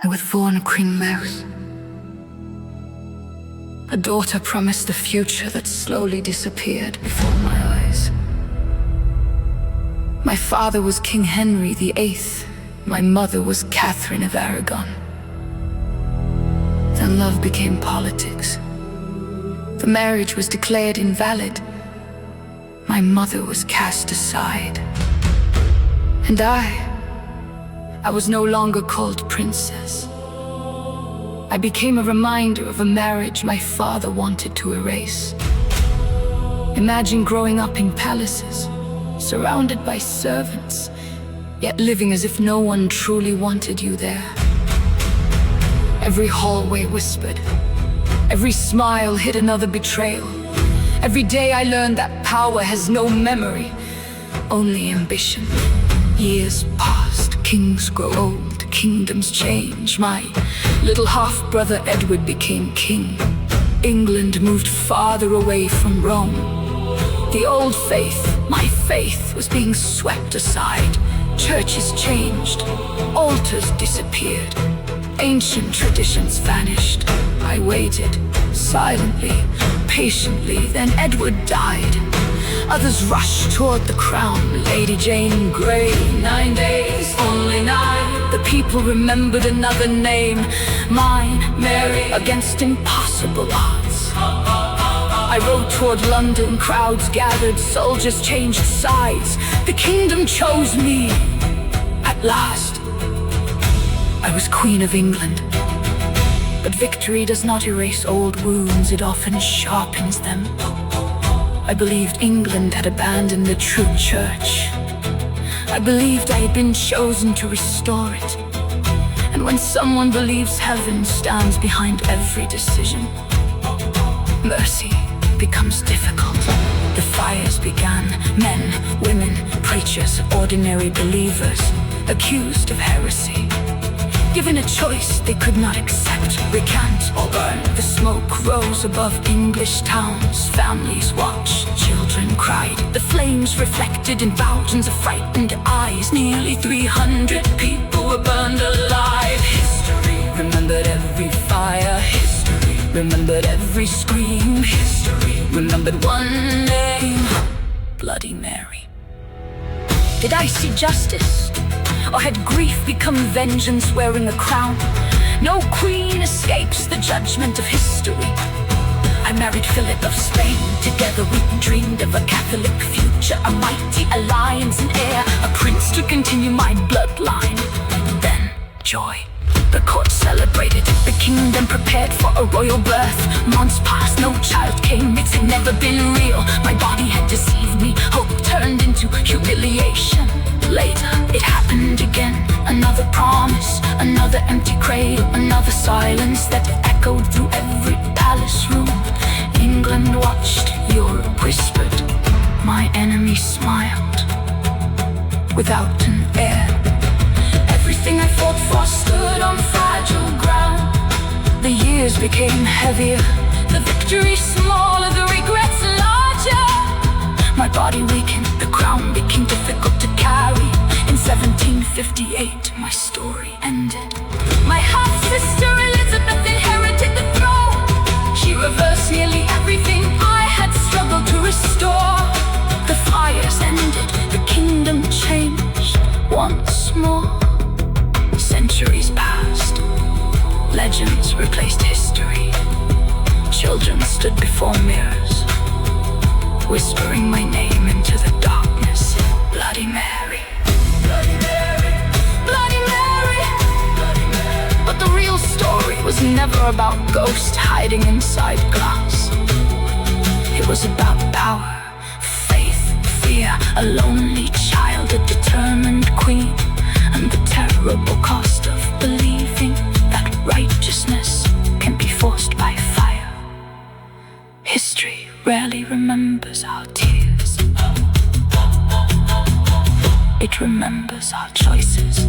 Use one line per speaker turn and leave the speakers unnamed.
I was born a Queen Mouse, a daughter promised a future that slowly disappeared before my eyes. My father was King Henry VIII. My mother was Catherine of Aragon. Then love became politics. The marriage was declared invalid. My mother was cast aside. And I was no longer called princess. I became a reminder of a marriage my father wanted to erase. Imagine growing up in palaces, surrounded by servants, yet living as if no one truly wanted you there. Every hallway whispered. Every smile hid another betrayal. Every day I learned that power has no memory, only ambition. Years passed, kings grow old, kingdoms change. My little half-brother Edward became king. England moved farther away from Rome. The old faith, my faith, was being swept aside. Churches changed, altars disappeared, ancient traditions vanished. I waited, silently, patiently, then Edward died. Others rushed toward the crown, Lady Jane Grey. 9 days, only 9. The people remembered another name, mine, Mary, against impossible odds. I rode toward London, crowds gathered, soldiers changed sides. The kingdom chose me. At last, I was Queen of England. But victory does not erase old wounds, it often sharpens them. I believed England had abandoned the true church. I believed I had been chosen to restore it. And when someone believes heaven stands behind every decision, mercy becomes difficult. The fires began. Men, women, preachers, ordinary believers, accused of heresy. Given a choice they could not accept, recant or burn. The smoke rose above English towns. Families watched, children cried. The flames reflected in thousands of frightened eyes. Nearly 300 people were burned alive. History remembered every fire. History remembered every scream. History remembered one name, Bloody Mary. Did I see justice? Or had grief become vengeance wearing a crown? No queen escapes the judgment of history. I married Philip of Spain. Together we dreamed of a Catholic future, a mighty alliance in air, a prince to continue my bloodline. Then, joy. The court celebrated. The kingdom prepared for a royal birth. Months passed, no child came. It had never been real. My body had deceived me. Hope turned into humiliation. Later, it happened again. Another promise, another empty cradle, another silence that echoed through every palace room. England watched, Europe whispered. My enemy smiled, without an air. Everything I fought for stood on fragile ground. The years became heavier, the victory smaller, the regrets larger. My body weakened, the crown became difficult to carry. In 1758, my story ended. My half-sister Elizabeth inherited the throne. She reversed nearly everything I had struggled to restore. The fires ended, the kingdom changed once more. Centuries passed, legends replaced history. Children stood before mirrors, whispering my name into the darkness. Bloody Mary, Bloody Mary, Bloody Mary, Bloody Mary. But the real story was never about ghosts hiding inside glass. It was about power, faith, fear, a lonely child, a determined queen, and the terrible cost of believing that righteousness can be forced by fire. History rarely remembers our tears. It remembers our choices.